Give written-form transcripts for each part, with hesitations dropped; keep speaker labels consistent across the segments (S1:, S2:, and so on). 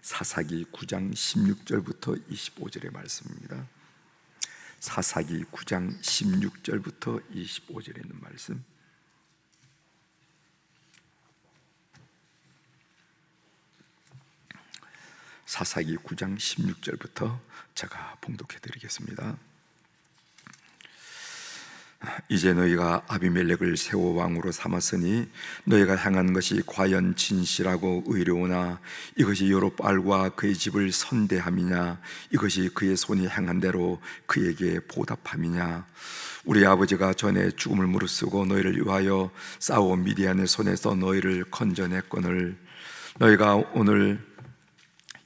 S1: 사사기 9장 16절부터 25절의 말씀입니다. 사사기 9장 16절부터 25절에 있는 말씀, 사사기 9장 16절부터 제가 봉독해 드리겠습니다. 이제 너희가 아비멜렉을 세워 왕으로 삼았으니 너희가 행한 것이 과연 진실하고 의로우나 이것이 여룹바알과 그의 집을 선대함이냐, 이것이 그의 손이 행한 대로 그에게 보답함이냐. 우리 아버지가 전에 죽음을 무릅쓰고 너희를 위하여 싸워 미디안의 손에서 너희를 건져냈거늘 너희가 오늘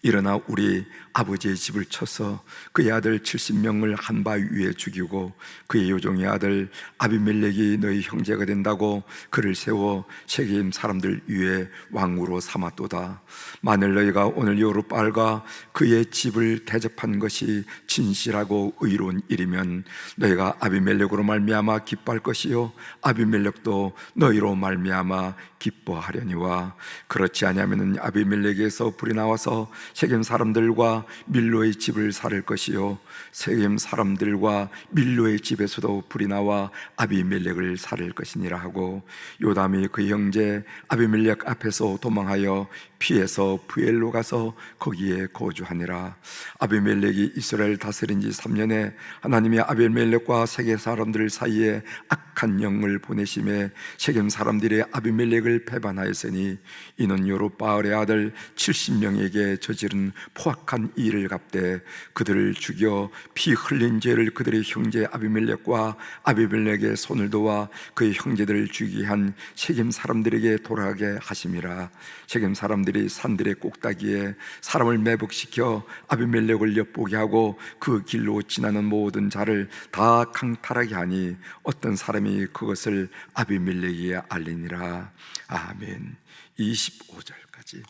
S1: 일어나 우리 아버지의 집을 쳐서 그의 아들 70명을 한 바위 위에 죽이고 그의 요종의 아들 아비멜렉이 너희 형제가 된다고 그를 세워 세겜 사람들 위에 왕으로 삼았도다. 만일 너희가 오늘 여룹바알과 그의 집을 대접한 것이 진실하고 의로운 일이면 너희가 아비멜렉으로 말미암아 기뻐할 것이요 아비멜렉도 너희로 말미암아 기뻐하려니와, 그렇지 아니하면 아비멜렉에서 불이 나와서 세겜 사람들과 밀로의 집을 살을 것이요 세겜 사람들과 밀로의 집에서도 불이 나와 아비멜렉을 살을 것이니라 하고, 요담이 그 형제 아비멜렉 앞에서 도망하여 피해서 부엘로 가서 거기에 거주하니라. 아비멜렉이 이스라엘 다스린 지 3년에 하나님이 아비멜렉과 세겜 사람들 사이에 악한 영을 보내심에 세겜 사람들이 아비멜렉을 배반하였으니 이는 여룹바알의 아들 70명에게 저지른 포악한 일을 갚되 그들을 죽여 피 흘린 죄를 그들의 형제 아비멜렉과 아비멜렉의 손을 도와 그의 형제들을 죽이게 한 세겜 사람들에게 돌아가게 하심이라. 세겜 사람들이 산들의 꼭다기에 사람을 매복시켜 아비멜렉을 엿보게 하고 그 길로 지나는 모든 자를 다 강탈하게 하니 어떤 사람이 그것을 아비멜렉에게 알리니라. 아멘. 25절까지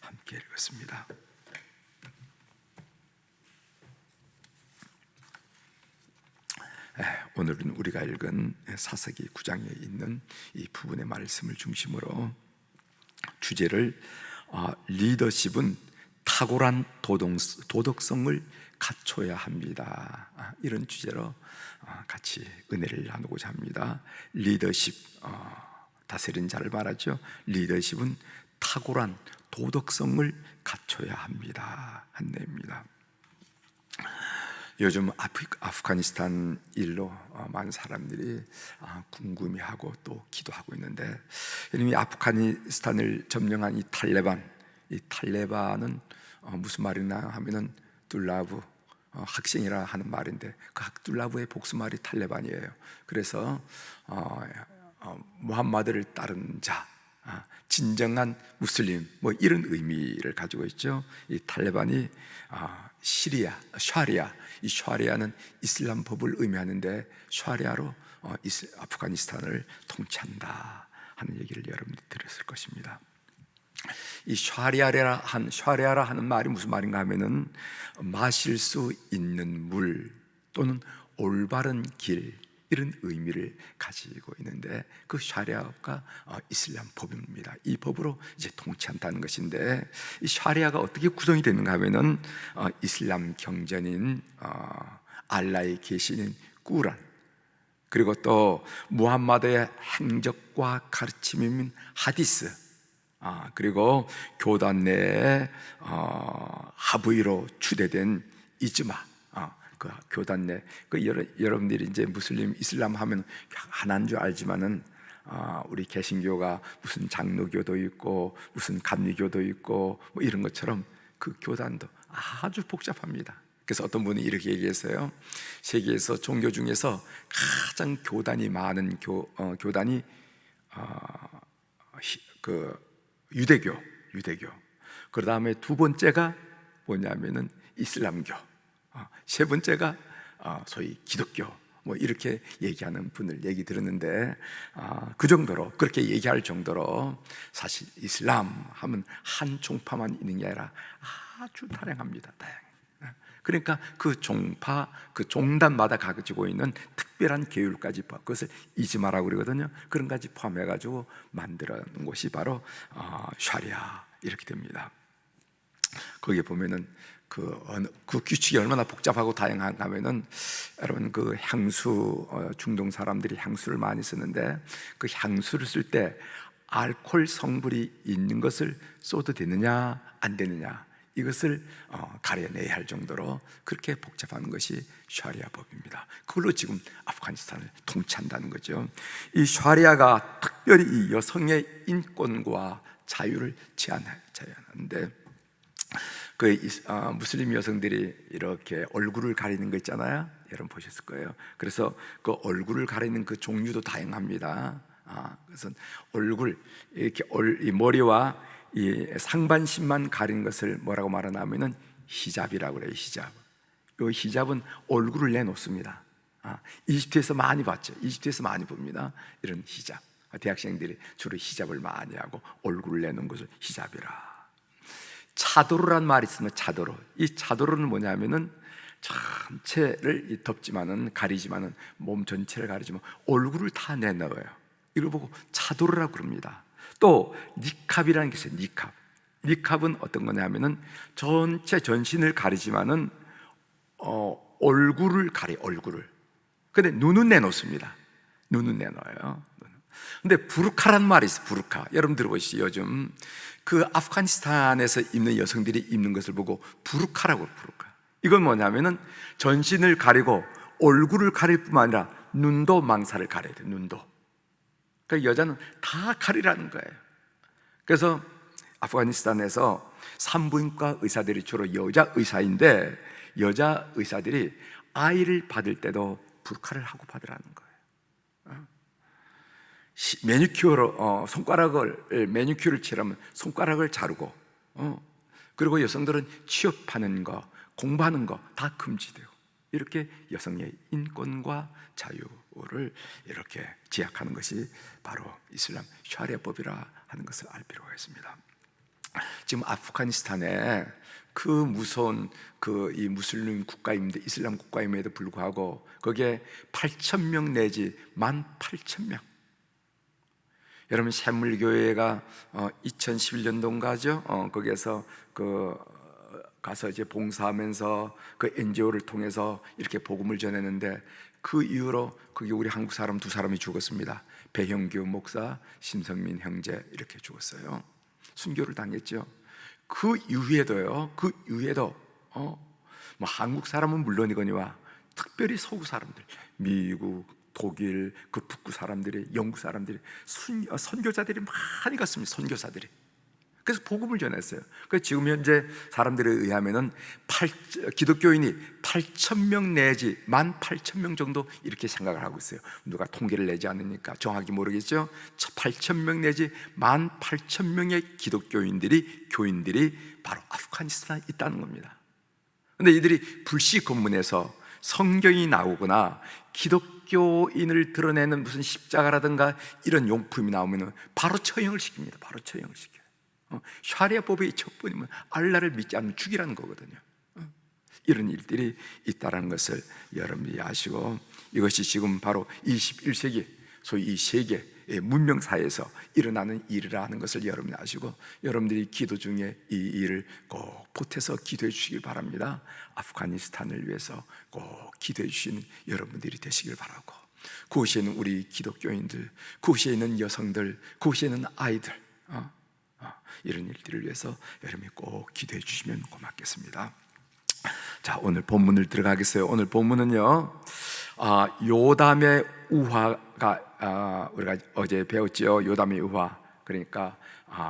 S1: 함께 읽었습니다. 오늘은 우리가 읽은 사사기 9장에 있는 이 부분의 말씀을 중심으로 주제를 리더십은 탁월한 도덕성을 갖춰야 합니다, 이런 주제로 같이 은혜를 나누고자 합니다. 리더십, 다스린 자를 말하죠. 리더십은 탁월한 도덕성을 갖춰야 합니다, 한 내용입니다. 요즘 아프가니스탄 일로 많은 사람들이 궁금해하고 또 기도하고 있는데, 이미 아프가니스탄을 점령한 이 탈레반은 무슨 말이냐 하면은 둘라브, 학생이라 하는 말인데 그 둘라브의 복수말이 탈레반이에요. 그래서 무함마드를 따른 자, 진정한 무슬림, 뭐 이런 의미를 가지고 있죠. 이 탈레반이 샤리아, 이 샤리아는 이슬람 법을 의미하는데 샤리아로 아프가니스탄을 통치한다 하는 얘기를 여러분들이 들었을 것입니다. 이 샤리아라 하는 말이 무슨 말인가 하면은 마실 수 있는 물 또는 올바른 길, 이런 의미를 가지고 있는데 그 샤리아가 이슬람 법입니다. 이 법으로 이제 통치한다는 것인데, 이 샤리아가 어떻게 구성이 되는가 하면은 이슬람 경전인 알라의 계시인 꾸란, 그리고 또 무함마드의 행적과 가르침인 하디스, 그리고 교단 내에 하브이로 추대된 이즈마, 그 교단 내 여러분들이 이제 무슬림 이슬람 하면 하나인 줄 알지만은 우리 개신교가 무슨 장로교도 있고 무슨 감리교도 있고 뭐 이런 것처럼 그 교단도 아주 복잡합니다. 그래서 어떤 분이 이렇게 얘기했어요. 세계에서 종교 중에서 가장 교단이 많은 교단이 유대교. 그 다음에 두 번째가 뭐냐면은 이슬람교, 세 번째가 소위 기독교, 뭐 이렇게 얘기하는 분을 얘기 들었는데, 그 정도로, 그렇게 얘기할 정도로 사실 이슬람 하면 한 종파만 있는 게 아니라 아주 다양합니다. 그러니까 그 종파, 그 종단마다 가지고 있는 특별한 계율까지 포함, 그것을 이즈마라고 그러거든요. 그런 까지 포함해가지고 만들어낸 것이 바로 샤리아, 이렇게 됩니다. 거기에 보면은 그 규칙이 얼마나 복잡하고 다양한가 하면은, 여러분 그 향수, 중동 사람들이 향수를 많이 쓰는데, 그 향수를 쓸 때 알코올 성분이 있는 것을 써도 되느냐 안 되느냐, 이것을 가려내야 할 정도로 그렇게 복잡한 것이 샤리아 법입니다. 그걸로 지금 아프가니스탄을 통치한다는 거죠. 이 샤리아가 특별히 이 여성의 인권과 자유를 제한하는데, 무슬림 여성들이 이렇게 얼굴을 가리는 거 있잖아요. 여러분 보셨을 거예요. 그래서 그 얼굴을 가리는 그 종류도 다양합니다. 그래서 얼굴, 이렇게 이 머리와 이 상반신만 가린 것을 뭐라고 말하냐면은 히잡이라고 그래요. 히잡. 이 히잡은 얼굴을 내놓습니다. 이집트에서 많이 봤죠. 이집트에서 많이 봅니다. 이런 히잡. 대학생들이 주로 히잡을 많이 하고 얼굴을 내놓은 것을 히잡이라. 차도르란 말이 있습니다. 차도르. 이 차도르는 뭐냐면은 전체를 덮지만은, 가리지만은, 몸 전체를 가리지만 얼굴을 다 내놓아요. 이걸 보고 차도르라고 그럽니다. 또 니캅이라는 게 있어요. 니캅. 니캅은 어떤 거냐면은 전체 전신을 가리지만은 얼굴을 가려, 얼굴을. 근데 눈은 내놓습니다. 눈은 내놓아요. 근데 부르카란 말이 있어요. 부르카. 여러분 들어보시죠. 요즘 그 아프가니스탄에서 입는 여성들이 입는 것을 보고 부르카라고, 부르카. 이건 뭐냐면은 전신을 가리고 얼굴을 가릴 뿐만 아니라 눈도 망사를 가려야 돼요. 눈도. 그러니까 여자는 다 가리라는 거예요. 그래서 아프가니스탄에서 산부인과 의사들이 주로 여자 의사인데, 여자 의사들이 아이를 받을 때도 부르카를 하고 받으라는 거예요. 매니큐어로 손가락을, 매니큐어를 칠하면 손가락을 자르고, 그리고 여성들은 취업하는 거, 공부하는 거 다 금지되고, 이렇게 여성의 인권과 자유를 이렇게 제약하는 것이 바로 이슬람 샤리아법이라 하는 것을 알 필요가 있습니다. 지금 아프가니스탄에 그 무서운 이 무슬림 국가임인데, 이슬람 국가임에도 불구하고 거기에 8,000명 내지 18,000명. 여러분 샘물교회가 2011년도인가죠? 거기에서 가서 이제 봉사하면서 그 NGO를 통해서 이렇게 복음을 전했는데, 그 이후로 거기 우리 한국 사람 2사람이 죽었습니다. 배형규 목사, 심성민 형제 이렇게 죽었어요. 순교를 당했죠. 그 이후에도 뭐 한국 사람은 물론이거니와 특별히 서구 사람들, 미국, 독일, 그 북부 사람들이, 영국 사람들이, 선교사들이 많이 갔습니다. 선교사들이. 그래서 복음을 전했어요. 그래서 지금 현재 사람들에 의하면은 기독교인이 8,000명 내지 18,000명 정도 이렇게 생각을 하고 있어요. 누가 통계를 내지 않으니까 정확히 모르겠죠. 8,000명 내지 18,000명의 교인들이 바로 아프가니스탄에 있다는 겁니다. 근데 이들이 불시 검문에서 성경이 나오거나 기독교인을 드러내는 무슨 십자가라든가 이런 용품이 나오면 바로 처형을 시킵니다. 바로 처형을 시켜요. 샤리아법의 첫 번이면 알라를 믿지 않으면 죽이라는 거거든요. 이런 일들이 있다는 것을 여러분이 아시고, 이것이 지금 바로 21세기 소위 이 세계의 문명사회에서 일어나는 일이라는 것을 여러분이 아시고, 여러분들이 기도 중에 이 일을 꼭 보태서 기도해 주시길 바랍니다. 아프가니스탄을 위해서 꼭 기도해 주시는 여러분들이 되시길 바라고, 그곳에 있는 우리 기독교인들, 그곳에 있는 여성들, 그곳에 있는 아이들, 이런 일들을 위해서 여러분이 꼭 기도해 주시면 고맙겠습니다. 자, 오늘 본문을 들어가겠어요. 오늘 본문은요, 요담의 우화가, 우리가 어제 배웠죠. 요담의 우화. 그러니까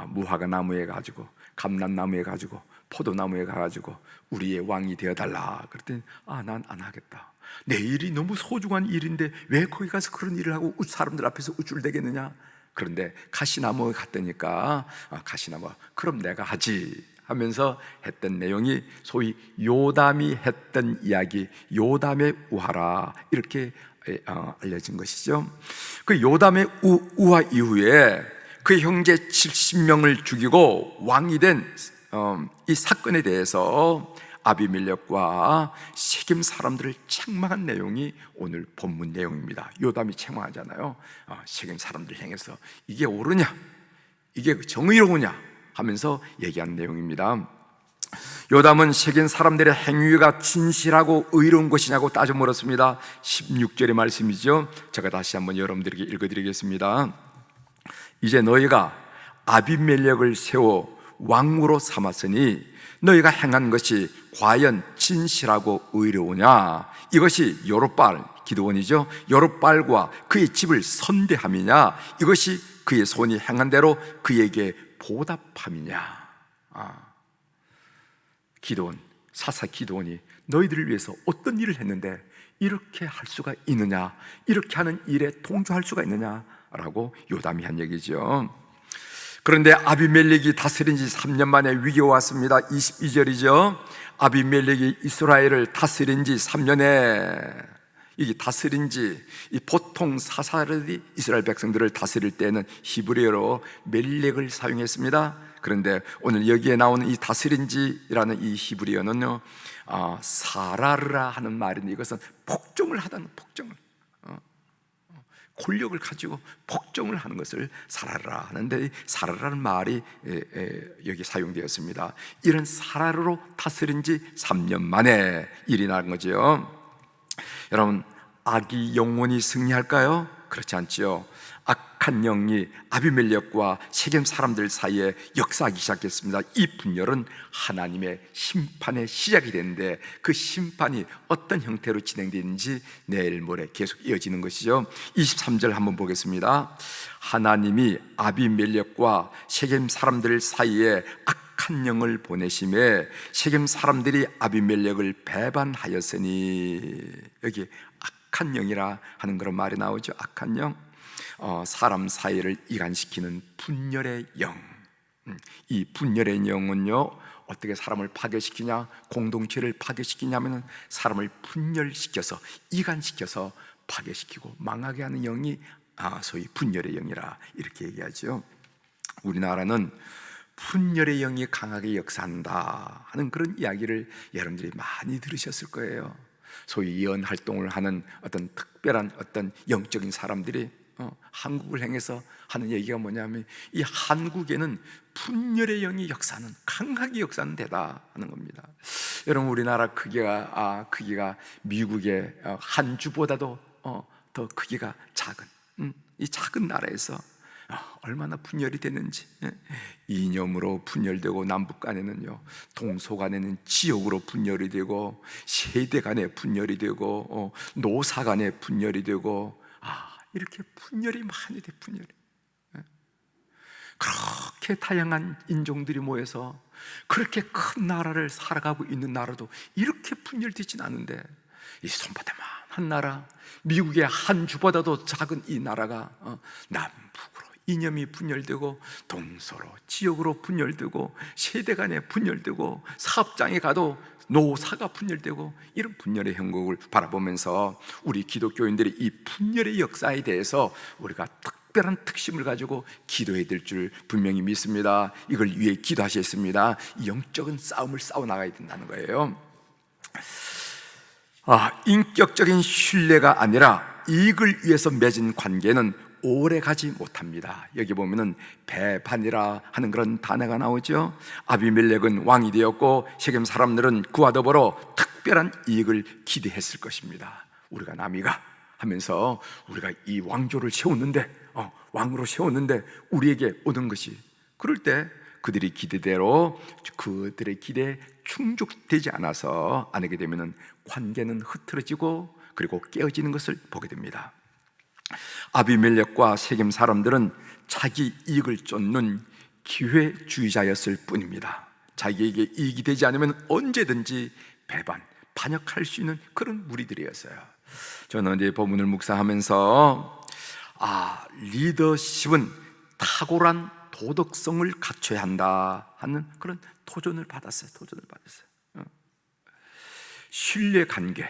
S1: 무화과 나무에 가지고, 감람나무에 가지고, 포도나무에 가가지고 우리의 왕이 되어달라. 그랬더니 난 안 하겠다. 내 일이 너무 소중한 일인데 왜 거기 가서 그런 일을 하고 사람들 앞에서 우쭐대겠느냐. 그런데 가시나무에 갔다니까, 가시나무, 그럼 내가 하지 하면서 했던 내용이 소위 요담이 했던 이야기, 요담의 우화라, 이렇게 알려진 것이죠. 그 요담의 우화 이후에 그 형제 70명을 죽이고 왕이 된 이 사건에 대해서 아비멜렉과 세겜 사람들을 책망한 내용이 오늘 본문 내용입니다. 요담이 책망하잖아요. 세겜 사람들 향해서 이게 옳으냐, 이게 정의로우냐 하면서 얘기한 내용입니다. 요담은 세겜 사람들의 행위가 진실하고 의로운 것이냐고 따져 물었습니다. 16절의 말씀이죠. 제가 다시 한번 여러분들에게 읽어드리겠습니다. 이제 너희가 아비멜렉을 세워 왕으로 삼았으니 너희가 행한 것이 과연 진실하고 의로우냐? 이것이 여룹발, 기드온이죠. 여룹발과 그의 집을 선대함이냐? 이것이 그의 손이 행한 대로 그에게 보답함이냐? 기드온, 사사 기드온이 너희들을 위해서 어떤 일을 했는데 이렇게 할 수가 있느냐? 이렇게 하는 일에 동조할 수가 있느냐? 라고 요담이 한 얘기죠. 그런데 아비멜렉이 다스린 지 3년 만에 위기가 왔습니다. 22절이죠. 아비멜렉이 이스라엘을 다스린 지 3년에, 이게 다스린 지, 보통 사사들이 이스라엘 백성들을 다스릴 때는 히브리어로 멜렉을 사용했습니다. 그런데 오늘 여기에 나오는 이 다스린 지라는 이 히브리어는요, 사라르라 하는 말인데, 이것은 복종을 하다는, 복종을, 권력을 가지고 복종을 하는 것을 사라르라 하는데, 사라르라는 말이 여기 사용되었습니다. 이런 사라르로 다스린 지 3년 만에 일이 난 거죠. 여러분, 악이 영원히 승리할까요? 그렇지 않지요. 악한 영이 아비멜렉과 세겜 사람들 사이에 역사하기 시작했습니다. 이 분열은 하나님의 심판의 시작이 되는데, 그 심판이 어떤 형태로 진행되는지 내일 모레 계속 이어지는 것이죠. 23절 한번 보겠습니다. 하나님이 아비멜렉과 세겜 사람들 사이에 악한 영을 보내심에 세겜 사람들이 아비멜렉을 배반하였으니, 여기 악한 영이라 하는 그런 말이 나오죠. 악한 영, 사람 사이를 이간시키는 분열의 영. 이 분열의 영은요, 어떻게 사람을 파괴시키냐, 공동체를 파괴시키냐면 사람을 분열시켜서, 이간시켜서 파괴시키고 망하게 하는 영이 소위 분열의 영이라 이렇게 얘기하죠. 우리나라는 분열의 영이 강하게 역사한다 하는 그런 이야기를 여러분들이 많이 들으셨을 거예요. 소위 예언 활동을 하는 어떤 특별한 어떤 영적인 사람들이 한국을 향해서 하는 얘기가 뭐냐면, 이 한국에는 분열의 영이 역사하는, 강하게 역사하는 데다 하는 겁니다. 여러분, 우리나라 크기가 미국의 한 주보다도 더 크기가 작은 이 작은 나라에서 얼마나 분열이 되는지, 이념으로 분열되고, 남북 간에는요, 동서 간에는 지역으로 분열이 되고, 세대 간에 분열이 되고, 노사 간에 분열이 되고, 이렇게 분열이 많이 돼. 분열이 그렇게 다양한 인종들이 모여서 그렇게 큰 나라를 살아가고 있는 나라도 이렇게 분열되진 않은데, 이 손바닥만한 나라, 미국의 한 주보다도 작은 이 나라가 남북으로 이념이 분열되고, 동서로, 지역으로 분열되고, 세대 간에 분열되고, 사업장에 가도 노사가 분열되고, 이런 분열의 형국을 바라보면서 우리 기독교인들이 이 분열의 역사에 대해서 우리가 특별한 특심을 가지고 기도해야 될 줄 분명히 믿습니다. 이걸 위해 기도하셨습니다. 영적인 싸움을 싸워나가야 된다는 거예요. 인격적인 신뢰가 아니라 이익을 위해서 맺은 관계는 오래 가지 못합니다. 여기 보면은 배반이라 하는 그런 단어가 나오죠. 아비멜렉은 왕이 되었고 세겜 사람들은 그와 더불어 특별한 이익을 기대했을 것입니다. 우리가 남이가 하면서 우리가 이 왕조를 세웠는데, 왕으로 세웠는데 우리에게 오는 것이, 그럴 때 그들의 기대대로 그들의 기대에 충족되지 않아서 안 하게 되면은 관계는 흐트러지고 그리고 깨어지는 것을 보게 됩니다. 아비멜렉과 세겜 사람들은 자기 이익을 쫓는 기회주의자였을 뿐입니다. 자기에게 이익이 되지 않으면 언제든지 반역할 수 있는 그런 무리들이었어요. 저는 이 본문을 묵상하면서 리더십은 탁월한 도덕성을 갖춰야 한다 하는 그런 도전을 받았어요. 신뢰관계,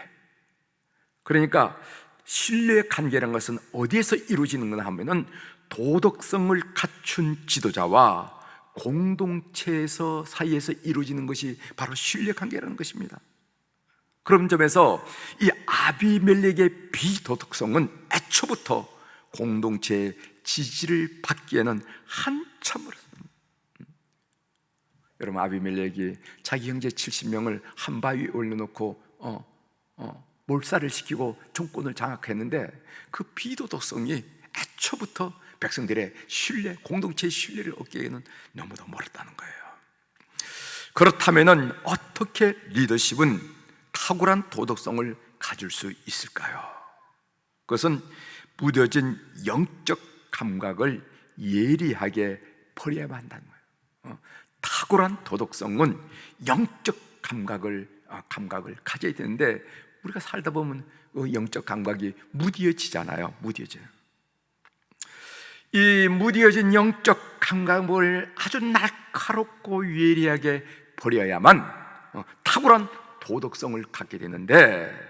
S1: 그러니까 신뢰관계라는 것은 어디에서 이루어지는가 하면은 도덕성을 갖춘 지도자와 공동체에서 사이에서 이루어지는 것이 바로 신뢰관계라는 것입니다. 그런 점에서 이 아비멜렉의 비도덕성은 애초부터 공동체의 지지를 받기에는 한참 어렸습니다. 여러분, 아비멜렉이 자기 형제 70명을 한 바위에 올려놓고 몰살을 시키고 정권을 장악했는데 그 비도덕성이 애초부터 백성들의 신뢰, 공동체의 신뢰를 얻기에는 너무도 멀었다는 거예요. 그렇다면 어떻게 리더십은 탁월한 도덕성을 가질 수 있을까요? 그것은 무뎌진 영적 감각을 예리하게 버려야만 한다는 거예요. 탁월한 도덕성은 영적 감각을 가져야 되는데, 우리가 살다 보면 영적 감각이 무뎌지잖아요. 무뎌져요. 이 무뎌진 영적 감각을 아주 날카롭고 예리하게 버려야만 탁월한 도덕성을 갖게 되는데,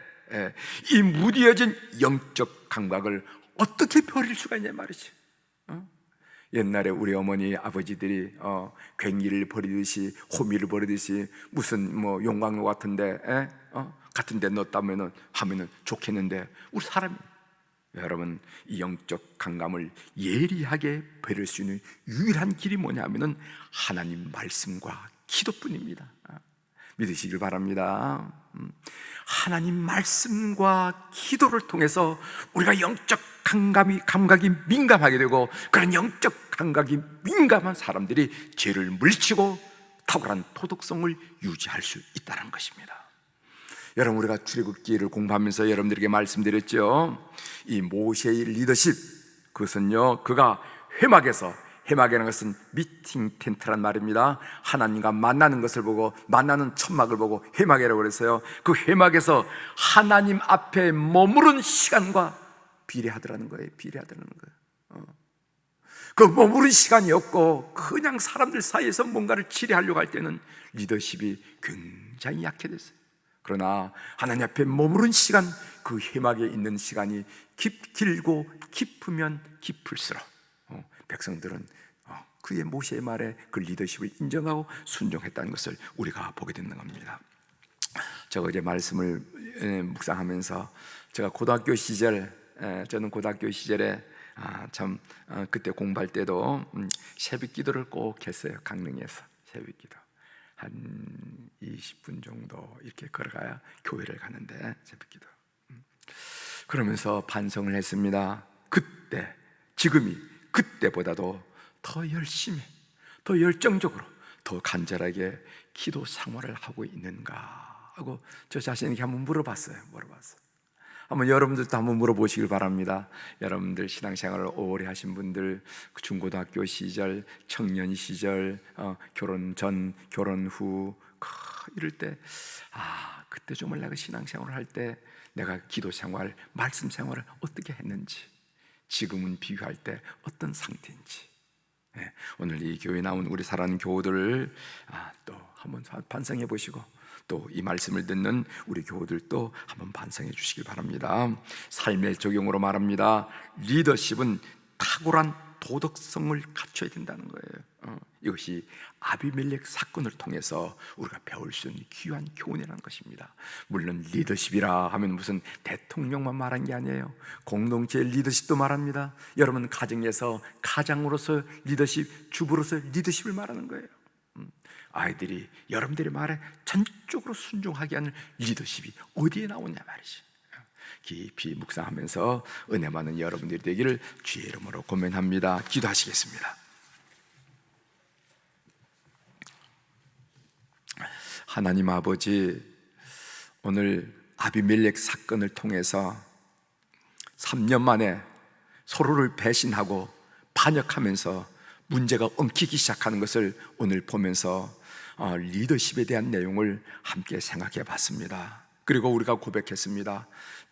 S1: 이 무뎌진 영적 감각을 어떻게 버릴 수가 있냐 말이지. 옛날에 우리 어머니 아버지들이 괭이를 버리듯이, 호미를 버리듯이 무슨 용광로 같은데 같은데 넣었다면은 하면은 좋겠는데, 우리 사람이, 여러분, 이 영적 감감을 예리하게 버릴 수 있는 유일한 길이 뭐냐면은 하나님 말씀과 기도뿐입니다. 믿으시길 바랍니다. 하나님 말씀과 기도를 통해서 우리가 영적 감각이 민감하게 되고, 그런 영적 감각이 민감한 사람들이 죄를 물리치고 탁월한 도덕성을 유지할 수 있다는 것입니다. 여러분, 우리가 출애굽기를 공부하면서 여러분들에게 말씀드렸죠. 이 모세의 리더십, 그것은요, 그가 회막이라는 것은 미팅 텐트란 말입니다. 하나님과 만나는 것을 보고, 만나는 천막을 보고 회막이라고 그랬어요. 그 회막에서 하나님 앞에 머무른 시간과 비례하더라는 거예요. 그 머무른 시간이 없고 그냥 사람들 사이에서 뭔가를 치리하려고 할 때는 리더십이 굉장히 약해졌어요. 그러나 하나님 앞에 머무른 시간, 그 회막에 있는 시간이 길고 깊으면 깊을수록 백성들은 그의 모세의 말에 그 리더십을 인정하고 순종했다는 것을 우리가 보게 되는 겁니다. 제가 어제 말씀을 묵상하면서, 제가 저는 고등학교 시절에 그때 공부할 때도 새벽 기도를 꼭 했어요. 강릉에서 새벽 기도 한 20분 정도 이렇게 걸어가야 교회를 가는데, 새벽 기도 그러면서 반성을 했습니다. 지금이 그때보다도 더 열심히, 더 열정적으로, 더 간절하게 기도 생활을 하고 있는가 하고 저 자신에게 한번 물어봤어요. 한번 여러분들도 한번 물어보시길 바랍니다. 여러분들 신앙생활을 오래 하신 분들, 중고등학교 시절, 청년 시절, 결혼 전, 결혼 후 이럴 때, 그때 정말 내가 신앙생활을 할 때 내가 기도생활, 말씀생활을 어떻게 했는지, 지금은 비교할 때 어떤 상태인지, 오늘 이 교회에 나온 우리 사랑하는 교우들을 또 한번 반성해 보시고, 또 이 말씀을 듣는 우리 교우들도 한번 반성해 주시길 바랍니다. 삶의 적용으로 말합니다. 리더십은 탁월한 도덕성을 갖춰야 된다는 거예요. 이것이 아비멜렉 사건을 통해서 우리가 배울 수 있는 귀한 교훈이라는 것입니다. 물론 리더십이라 하면 무슨 대통령만 말한 게 아니에요. 공동체의 리더십도 말합니다. 여러분, 가정에서 가장으로서 리더십, 주부로서 리더십을 말하는 거예요. 아이들이 여러분들의 말에 전적으로 순종하게 하는 리더십이 어디에 나오냐 말이지. 깊이 묵상하면서 은혜 많은 여러분들이 되기를 주의 이름으로 고면합니다. 기도하시겠습니다. 하나님 아버지, 오늘 아비멜렉 사건을 통해서 3년 만에 서로를 배신하고 반역하면서 문제가 엉키기 시작하는 것을 오늘 보면서 리더십에 대한 내용을 함께 생각해 봤습니다. 그리고 우리가 고백했습니다.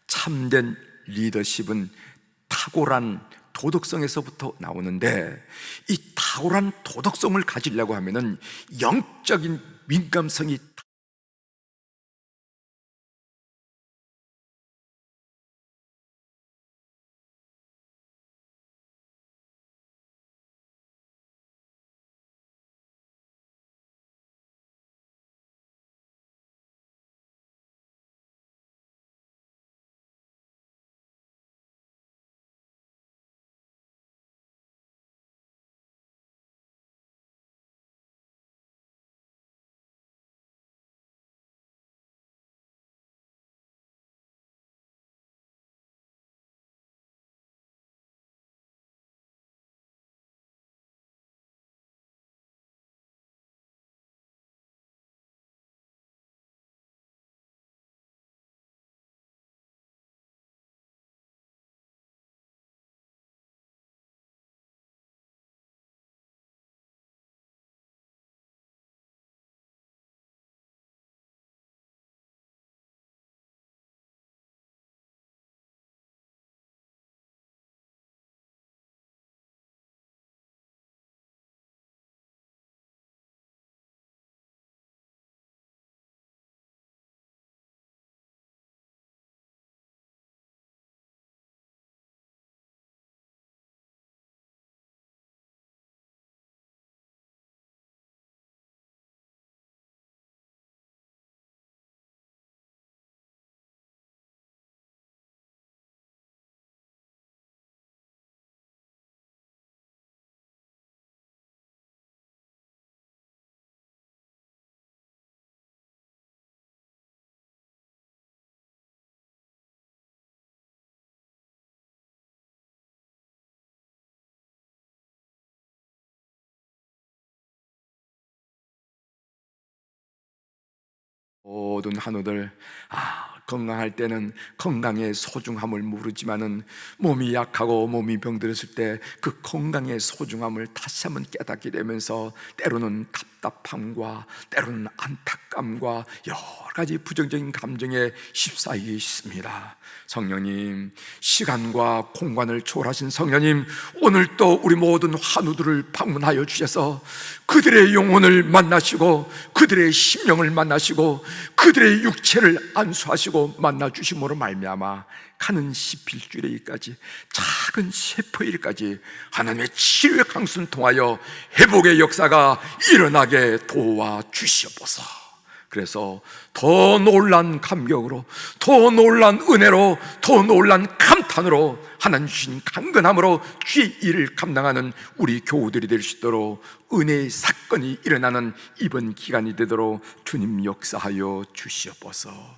S1: 참된 리더십은 탁월한 도덕성에서부터 나오는데, 이 탁월한 도덕성을 가지려고 하면은 영적인 민감성이 모든 한우들, 건강할 때는 건강의 소중함을 모르지만은 몸이 약하고 몸이 병들었을 때 그 건강의 소중함을 다시 한번 깨닫게 되면서 때로는 답답함과 때로는 안타까움과 여러 가지 부정적인 감정에 휩싸이게 있습니다. 성령님, 시간과 공간을 초월하신 성령님, 오늘 또 우리 모든 환우들을 방문하여 주셔서 그들의 영혼을 만나시고 그들의 심령을 만나시고 그들의 육체를 안수하시고 만나주심으로 말미암아 가는 시필줄에까지 작은 세포일까지 하나님의 치료의 강수를 통하여 회복의 역사가 일어나게 도와주시옵소서. 그래서 더 놀란 감격으로, 더 놀란 은혜로, 더 놀란 감탄으로 하나님 주신 강건함으로 주의 일을 감당하는 우리 교우들이 될 수 있도록 은혜의 사건이 일어나는 이번 기간이 되도록 주님 역사하여 주시옵소서.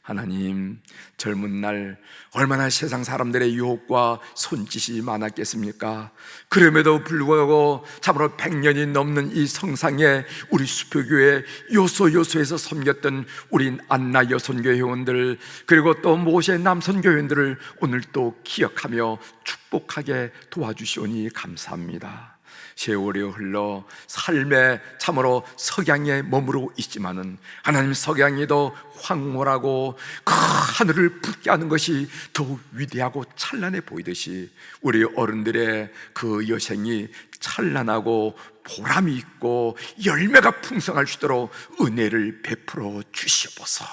S1: 하나님, 젊은 날 얼마나 세상 사람들의 유혹과 손짓이 많았겠습니까? 그럼에도 불구하고 참으로 100년이 넘는 이 성상에 우리 수표교회 요소에서 섬겼던 우리 안나 여선교 회원들, 그리고 또 모세 남선교 회원들을 오늘 또 기억하며 축복하게 도와주시오니 감사합니다. 세월이 흘러 삶의 참으로 석양에 머무르 있지만은 하나님, 석양이도 황홀하고 그 하늘을 붉게 하는 것이 더욱 위대하고 찬란해 보이듯이 우리 어른들의 그 여생이 찬란하고 보람이 있고 열매가 풍성할 수 있도록 은혜를 베풀어 주시옵소서.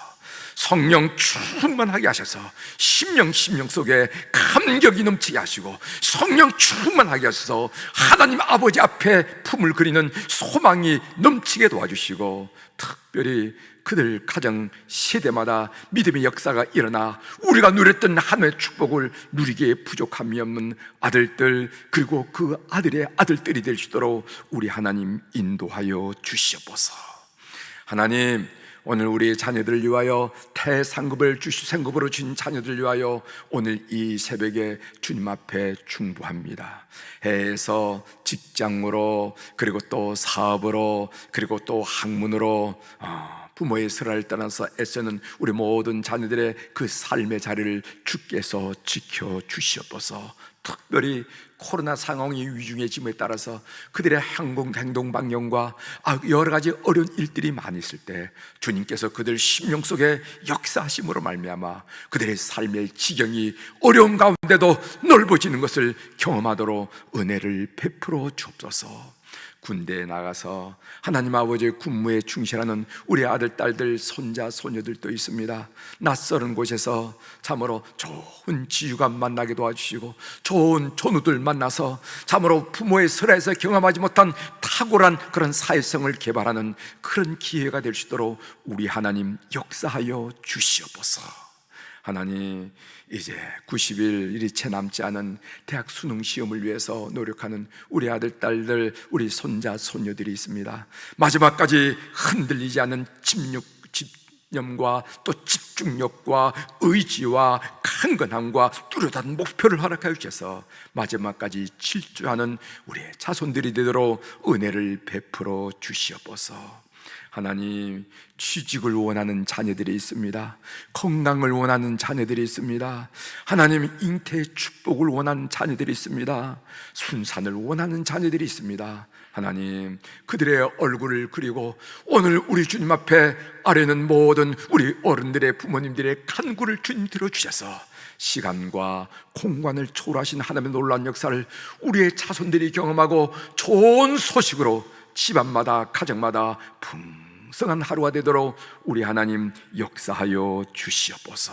S1: 성령 충만하게 하셔서 심령 속에 감격이 넘치게 하시고 성령 충만하게 하셔서 하나님 아버지 앞에 품을 그리는 소망이 넘치게 도와주시고, 특별히 그들 가정 세대마다 믿음의 역사가 일어나 우리가 누렸던 하나님의 축복을 누리기에 부족함이 없는 아들들, 그리고 그 아들의 아들들이 될 수 있도록 우리 하나님 인도하여 주시옵소서. 하나님, 오늘 우리 자녀들을 위하여 태상급을 생급으로 주신 자녀들을 위하여 오늘 이 새벽에 주님 앞에 중보합니다. 해에서 직장으로, 그리고 또 사업으로, 그리고 또 학문으로 부모의 슬화를 떠나서 애쓰는 우리 모든 자녀들의 그 삶의 자리를 주께서 지켜주시옵소서. 특별히 코로나 상황이 위중해짐에 따라서 그들의 행동 방향과 여러 가지 어려운 일들이 많이 있을 때 주님께서 그들 심령 속에 역사하심으로 말미암아 그들의 삶의 지경이 어려운 가운데도 넓어지는 것을 경험하도록 은혜를 베풀어 주옵소서. 군대에 나가서 하나님 아버지의 군무에 충실하는 우리 아들, 딸들, 손자, 소녀들도 있습니다. 낯설은 곳에서 참으로 좋은 지휘관 만나게 도와주시고 좋은 전우들 만나서 참으로 부모의 슬에서 경험하지 못한 탁월한 그런 사회성을 개발하는 그런 기회가 될 수 있도록 우리 하나님 역사하여 주시옵소서. 하나님, 이제 90일이 채 남지 않은 대학 수능 시험을 위해서 노력하는 우리 아들, 딸들, 우리 손자, 소녀들이 있습니다. 마지막까지 흔들리지 않는 집념과 또 집중력과 의지와 강건함과 뚜렷한 목표를 허락하여 주셔서 마지막까지 질주하는 우리의 자손들이 되도록 은혜를 베풀어 주시옵소서. 하나님, 취직을 원하는 자녀들이 있습니다. 건강을 원하는 자녀들이 있습니다. 하나님, 잉태의 축복을 원하는 자녀들이 있습니다. 순산을 원하는 자녀들이 있습니다. 하나님, 그들의 얼굴을 그리고 오늘 우리 주님 앞에 아래는 모든 우리 어른들의 부모님들의 간구를 주님 들어주셔서 시간과 공간을 초월하신 하나님의 놀라운 역사를 우리의 자손들이 경험하고 좋은 소식으로 집안마다 가정마다 풍성한 하루가 되도록 우리 하나님 역사하여 주시옵소서.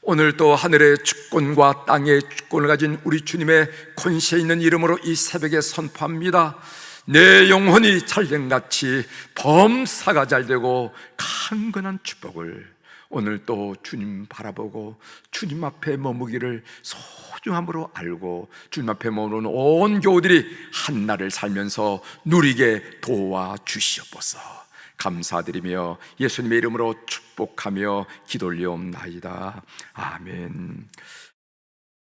S1: 오늘 또 하늘의 주권과 땅의 주권을 가진 우리 주님의 권세 있는 이름으로 이 새벽에 선포합니다. 내 영혼이 잘된같이 범사가 잘되고 강건한 축복을 오늘 또 주님 바라보고 주님 앞에 머무기를 소중함으로 알고 주님 앞에 머무는 온 교우들이 한날을 살면서 누리게 도와주시옵소서. 감사드리며 예수님의 이름으로 축복하며 기도 올리옵나이다. 아멘.